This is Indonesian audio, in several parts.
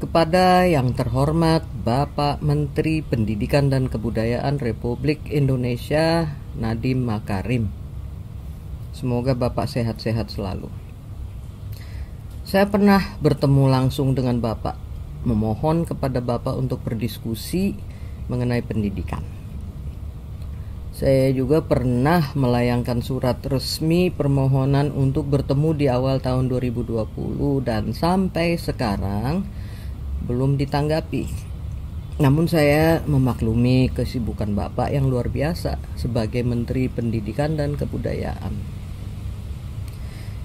Kepada yang terhormat Bapak Menteri Pendidikan dan Kebudayaan Republik Indonesia Nadiem Makarim, semoga Bapak sehat-sehat selalu. Saya pernah bertemu langsung dengan Bapak, memohon kepada Bapak untuk berdiskusi mengenai pendidikan. Saya juga pernah melayangkan surat resmi permohonan untuk bertemu di awal tahun 2020 dan sampai sekarang belum ditanggapi. Namun saya memaklumi kesibukan Bapak yang luar biasa sebagai Menteri Pendidikan dan Kebudayaan.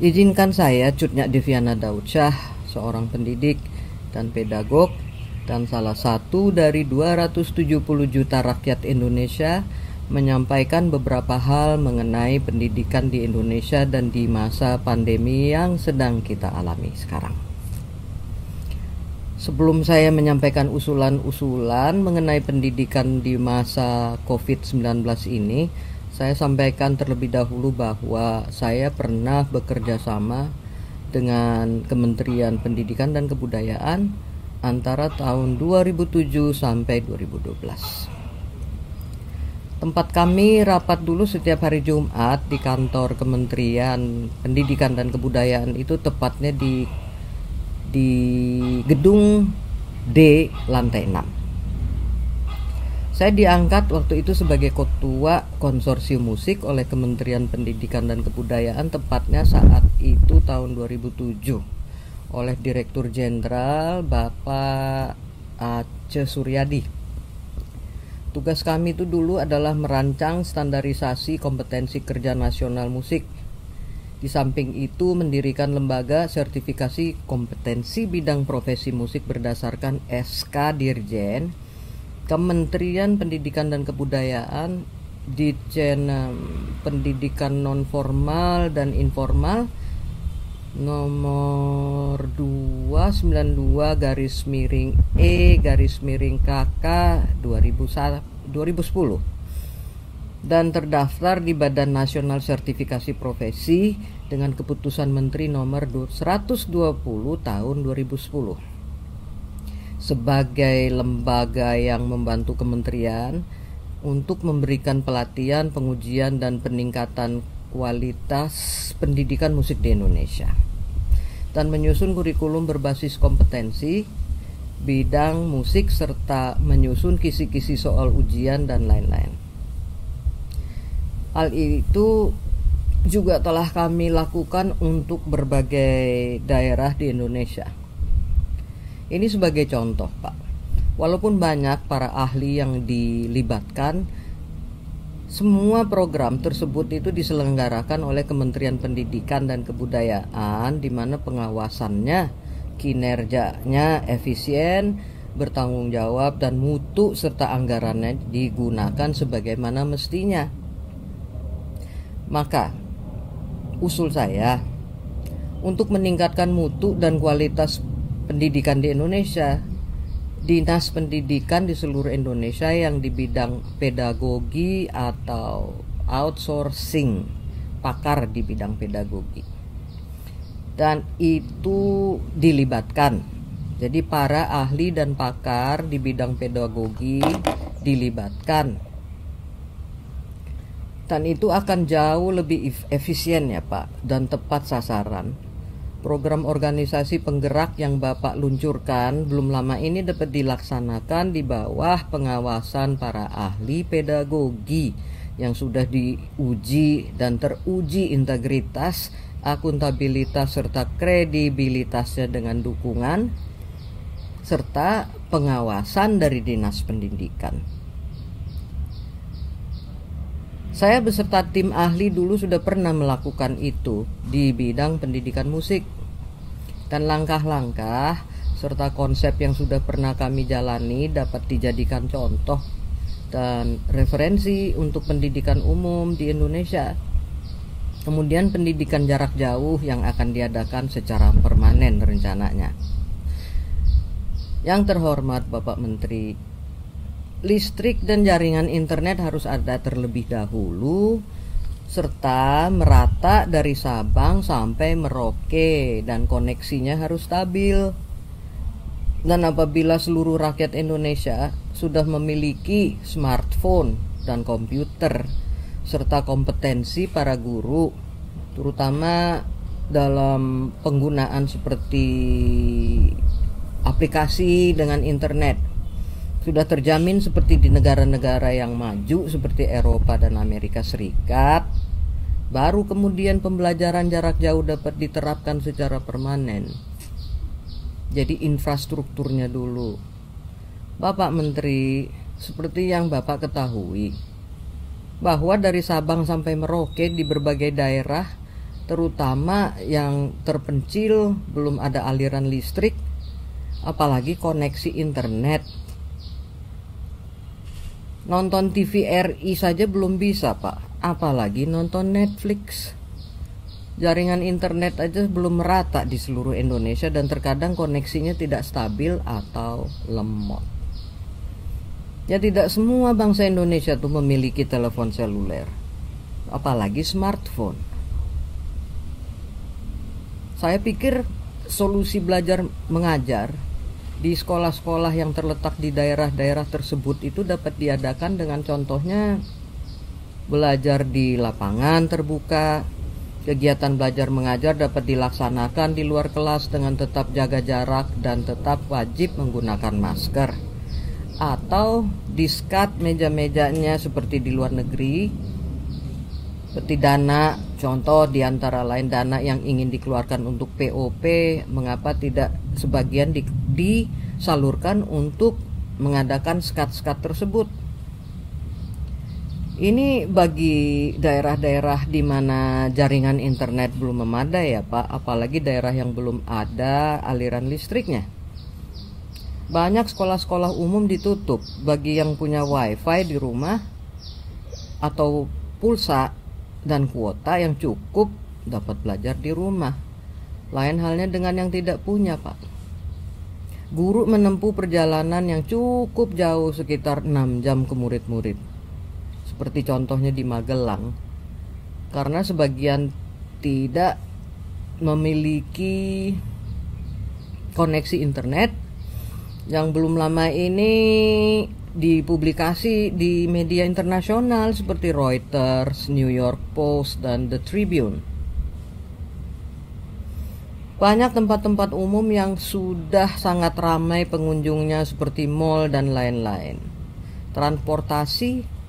Izinkan saya, Cutnya Deviana Daudsyah, seorang pendidik dan pedagog dan salah satu dari 270 juta rakyat Indonesia, menyampaikan beberapa hal mengenai pendidikan di Indonesia dan di masa pandemi yang sedang kita alami sekarang. Sebelum saya menyampaikan usulan-usulan mengenai pendidikan di masa COVID-19 ini, saya sampaikan terlebih dahulu bahwa saya pernah bekerja sama dengan Kementerian Pendidikan dan Kebudayaan antara tahun 2007 sampai 2012. Tempat kami rapat dulu setiap hari Jumat di kantor Kementerian Pendidikan dan Kebudayaan itu tepatnya di gedung D lantai 6. Saya diangkat waktu itu sebagai ketua konsorsium musik oleh Kementerian Pendidikan dan Kebudayaan, tepatnya saat itu tahun 2007 oleh Direktur Jenderal Bapak Aceh Suryadi. Tugas kami itu dulu adalah merancang standarisasi kompetensi kerja nasional musik. Di samping itu mendirikan lembaga sertifikasi kompetensi bidang profesi musik berdasarkan SK Dirjen Kementerian Pendidikan dan Kebudayaan, Ditjen Pendidikan Non-Formal dan Informal nomor 292/E/KK 2010 dan terdaftar di Badan Nasional Sertifikasi Profesi dengan keputusan Menteri nomor 120 tahun 2010. Sebagai lembaga yang membantu kementerian untuk memberikan pelatihan, pengujian, dan peningkatan kualitas pendidikan musik di Indonesia dan menyusun kurikulum berbasis kompetensi bidang musik serta menyusun kisi-kisi soal ujian dan lain-lain. Hal itu juga telah kami lakukan untuk berbagai daerah di Indonesia. Ini sebagai contoh, Pak. Walaupun banyak para ahli yang dilibatkan, semua program tersebut itu diselenggarakan oleh Kementerian Pendidikan dan Kebudayaan, di mana pengawasannya, kinerjanya efisien, bertanggung jawab, dan mutu serta anggarannya digunakan sebagaimana mestinya. Maka, usul saya untuk meningkatkan mutu dan kualitas pendidikan di Indonesia, Dinas Pendidikan di seluruh Indonesia yang di bidang pedagogi atau outsourcing pakar di bidang pedagogi, dan itu dilibatkan. Jadi para ahli dan pakar di bidang pedagogi dilibatkan. Dan itu akan jauh lebih efisien ya Pak, dan tepat sasaran. Program organisasi penggerak yang Bapak luncurkan belum lama ini dapat dilaksanakan di bawah pengawasan para ahli pedagogi yang sudah diuji dan teruji integritas, akuntabilitas, serta kredibilitasnya dengan dukungan serta pengawasan dari Dinas Pendidikan. Saya beserta tim ahli dulu sudah pernah melakukan itu di bidang pendidikan musik. Dan langkah-langkah serta konsep yang sudah pernah kami jalani dapat dijadikan contoh dan referensi untuk pendidikan umum di Indonesia. Kemudian pendidikan jarak jauh yang akan diadakan secara permanen rencananya. Yang terhormat Bapak Menteri, listrik dan jaringan internet harus ada terlebih dahulu serta merata dari Sabang sampai Merauke dan koneksinya harus stabil. Dan apabila seluruh rakyat Indonesia sudah memiliki smartphone dan komputer serta kompetensi para guru, terutama dalam penggunaan seperti aplikasi dengan internet, sudah terjamin seperti di negara-negara yang maju seperti Eropa dan Amerika Serikat, baru kemudian pembelajaran jarak jauh dapat diterapkan secara permanen. Jadi infrastrukturnya dulu. Bapak Menteri, seperti yang Bapak ketahui, bahwa dari Sabang sampai Merauke di berbagai daerah, terutama yang terpencil, belum ada aliran listrik, apalagi koneksi internet. Nonton TVRI saja belum bisa, Pak, apalagi nonton Netflix. Jaringan internet aja belum merata di seluruh Indonesia dan terkadang koneksinya tidak stabil atau lemot. Ya, tidak semua bangsa Indonesia tuh memiliki telepon seluler, apalagi smartphone. Saya pikir solusi belajar mengajar di sekolah-sekolah yang terletak di daerah-daerah tersebut itu dapat diadakan dengan contohnya belajar di lapangan terbuka. Kegiatan belajar mengajar dapat dilaksanakan di luar kelas dengan tetap jaga jarak dan tetap wajib menggunakan masker. Atau diskat meja-mejanya seperti di luar negeri, seperti dana, contoh diantara lain dana yang ingin dikeluarkan untuk POP, mengapa tidak sebagian disalurkan untuk mengadakan skat-skat tersebut. Ini bagi daerah-daerah di mana jaringan internet belum memadai ya Pak, apalagi daerah yang belum ada aliran listriknya. Banyak sekolah-sekolah umum ditutup bagi yang punya wifi di rumah atau pulsa dan kuota yang cukup dapat belajar di rumah. Lain halnya dengan yang tidak punya Pak. Guru menempuh perjalanan yang cukup jauh sekitar 6 jam ke murid-murid. Seperti contohnya di Magelang, karena sebagian tidak memiliki koneksi internet yang belum lama ini dipublikasi di media internasional seperti Reuters, New York Post, dan The Tribune. Banyak tempat-tempat umum yang sudah sangat ramai pengunjungnya seperti mall dan lain-lain. Transportasi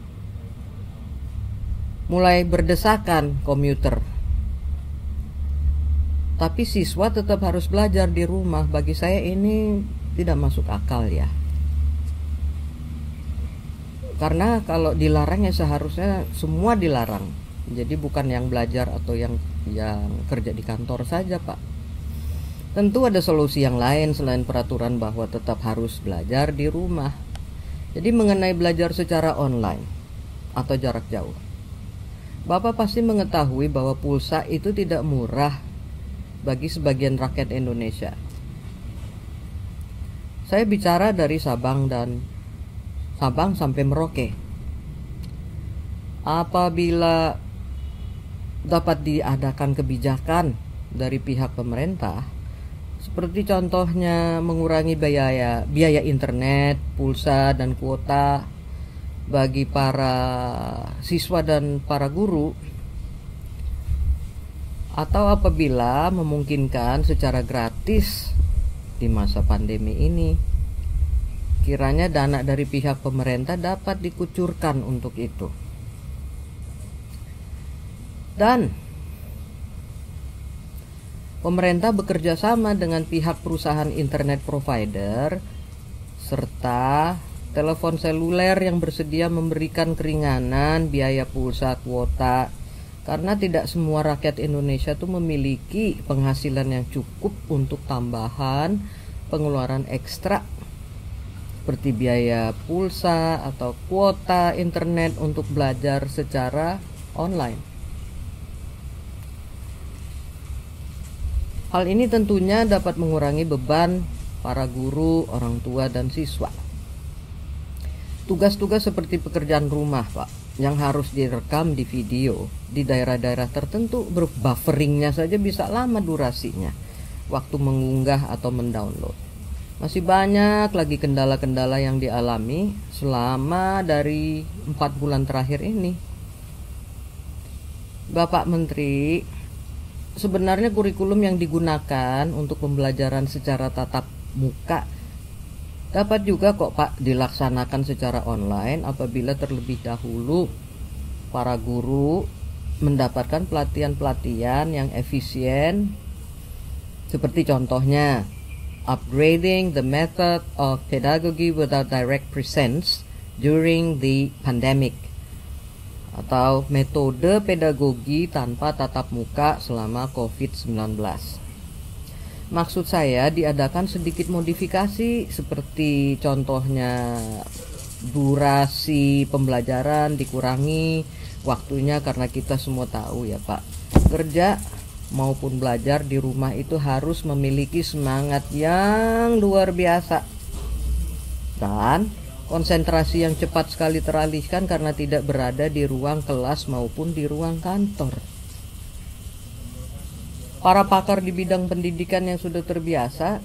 mulai berdesakan komuter. Tapi siswa tetap harus belajar di rumah. Bagi saya ini tidak masuk akal ya. Karena kalau dilarang ya seharusnya semua dilarang. Jadi bukan yang belajar atau yang kerja di kantor saja, Pak. Tentu ada solusi yang lain selain peraturan bahwa tetap harus belajar di rumah. Jadi mengenai belajar secara online atau jarak jauh, Bapak pasti mengetahui bahwa pulsa itu tidak murah bagi sebagian rakyat Indonesia. Saya bicara dari Sabang sampai Merauke. Apabila dapat diadakan kebijakan dari pihak pemerintah, seperti contohnya mengurangi biaya internet, pulsa, dan kuota bagi para siswa dan para guru, atau apabila memungkinkan secara gratis di masa pandemi ini, kiranya dana dari pihak pemerintah dapat dikucurkan untuk itu. Dan pemerintah bekerja sama dengan pihak perusahaan internet provider serta telepon seluler yang bersedia memberikan keringanan biaya pulsa kuota, karena tidak semua rakyat Indonesia tuh memiliki penghasilan yang cukup untuk tambahan pengeluaran ekstra seperti biaya pulsa atau kuota internet untuk belajar secara online. Hal ini tentunya dapat mengurangi beban para guru, orang tua, dan siswa. Tugas-tugas seperti pekerjaan rumah, Pak, yang harus direkam di video di daerah-daerah tertentu, bufferingnya saja bisa lama durasinya, waktu mengunggah atau mendownload. Masih banyak lagi kendala-kendala yang dialami selama dari 4 bulan terakhir ini. Bapak Menteri, sebenarnya kurikulum yang digunakan untuk pembelajaran secara tatap muka dapat juga kok Pak dilaksanakan secara online apabila terlebih dahulu para guru mendapatkan pelatihan-pelatihan yang efisien, seperti contohnya upgrading the method of pedagogy without direct presence during the pandemic, atau metode pedagogi tanpa tatap muka selama COVID-19. Maksud saya diadakan sedikit modifikasi, seperti contohnya durasi pembelajaran dikurangi waktunya, karena kita semua tahu ya Pak, kerja maupun belajar di rumah itu harus memiliki semangat yang luar biasa dan konsentrasi yang cepat sekali teralihkan karena tidak berada di ruang kelas maupun di ruang kantor. Para pakar di bidang pendidikan yang sudah terbiasa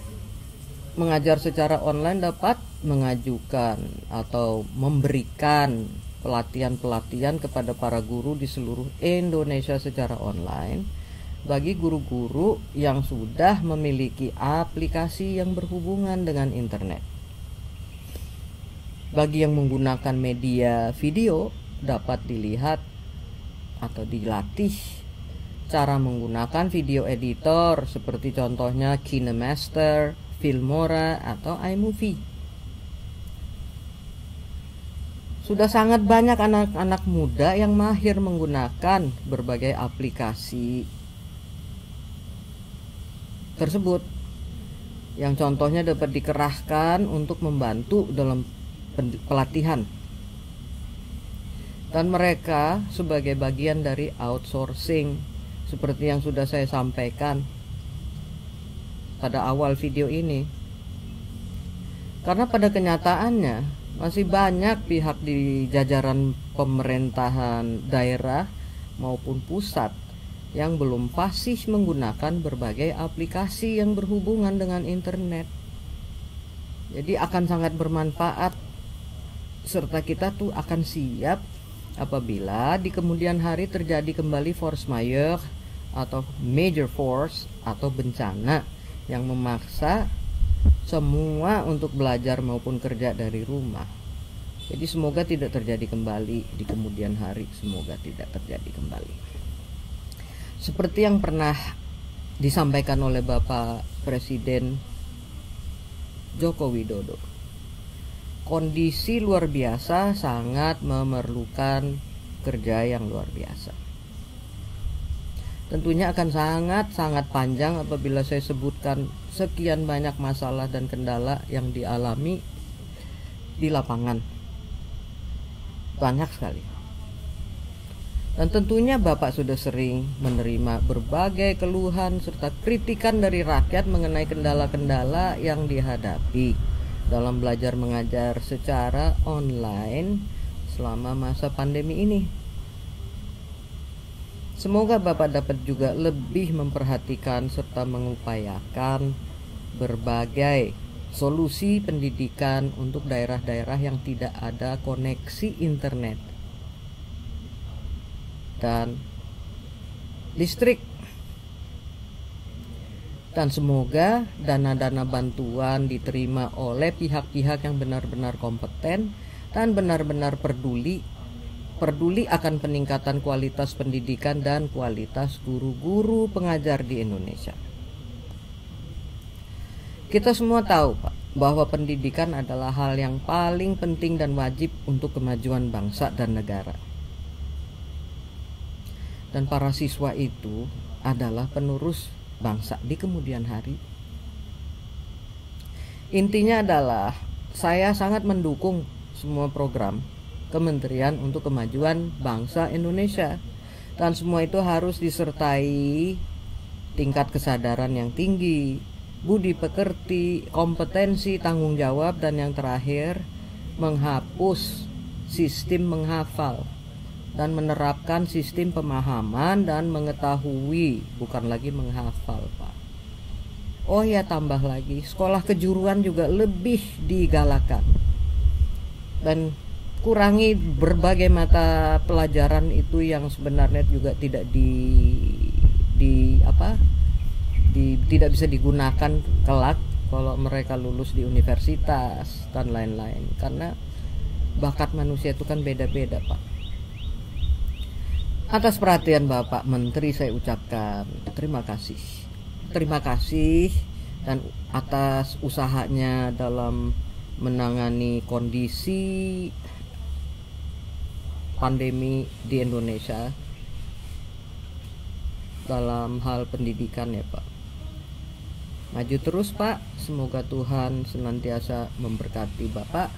mengajar secara online dapat mengajukan atau memberikan pelatihan-pelatihan kepada para guru di seluruh Indonesia secara online bagi guru-guru yang sudah memiliki aplikasi yang berhubungan dengan internet. Bagi yang menggunakan media video dapat dilihat atau dilatih cara menggunakan video editor seperti contohnya KineMaster, Filmora, atau iMovie. Sudah sangat banyak anak-anak muda yang mahir menggunakan berbagai aplikasi tersebut, yang contohnya dapat dikerahkan untuk membantu dalam pelatihan, dan mereka sebagai bagian dari outsourcing seperti yang sudah saya sampaikan pada awal video ini. Karena pada kenyataannya masih banyak pihak di jajaran pemerintahan daerah maupun pusat yang belum fasih menggunakan berbagai aplikasi yang berhubungan dengan internet. Jadi akan sangat bermanfaat, serta kita tuh akan siap apabila di kemudian hari terjadi kembali force majeure atau major force atau bencana yang memaksa semua untuk belajar maupun kerja dari rumah. Jadi semoga tidak terjadi kembali di kemudian hari, semoga tidak terjadi kembali. Seperti yang pernah disampaikan oleh Bapak Presiden Joko Widodo, kondisi luar biasa sangat memerlukan kerja yang luar biasa. Tentunya akan sangat panjang apabila saya sebutkan sekian banyak masalah dan kendala yang dialami di lapangan. Banyak sekali. Dan tentunya Bapak sudah sering menerima berbagai keluhan serta kritikan dari rakyat mengenai kendala-kendala yang dihadapi dalam belajar mengajar secara online selama masa pandemi ini. Semoga Bapak dapat juga lebih memperhatikan serta mengupayakan berbagai solusi pendidikan untuk daerah-daerah yang tidak ada koneksi internet dan listrik. Dan semoga dana-dana bantuan diterima oleh pihak-pihak yang benar-benar kompeten dan benar-benar peduli akan peningkatan kualitas pendidikan dan kualitas guru-guru pengajar di Indonesia. Kita semua tahu Pak, bahwa pendidikan adalah hal yang paling penting dan wajib untuk kemajuan bangsa dan negara. Dan para siswa itu adalah penerus bangsa di kemudian hari. Intinya adalah saya sangat mendukung semua program Kementerian untuk Kemajuan Bangsa Indonesia, dan semua itu harus disertai tingkat kesadaran yang tinggi, budi pekerti, kompetensi, tanggung jawab, dan yang terakhir menghapus sistem menghafal dan menerapkan sistem pemahaman dan mengetahui, bukan lagi menghafal Pak. Oh ya, tambah lagi, sekolah kejuruan juga lebih digalakan. Dan kurangi berbagai mata pelajaran itu yang sebenarnya juga tidak di apa tidak bisa digunakan kelak kalau mereka lulus di universitas dan lain-lain, karena bakat manusia itu kan beda-beda, Pak. Atas perhatian Bapak Menteri saya ucapkan terima kasih. Terima kasih, dan atas usahanya dalam menangani kondisi pandemi di Indonesia dalam hal pendidikan ya Pak. Maju terus Pak, semoga Tuhan senantiasa memberkati Bapak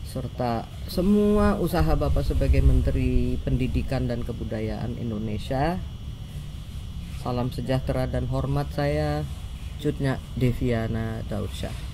serta semua usaha Bapak sebagai Menteri Pendidikan dan Kebudayaan Indonesia. Salam sejahtera dan hormat, saya Cutnya Deviana Daudsyah.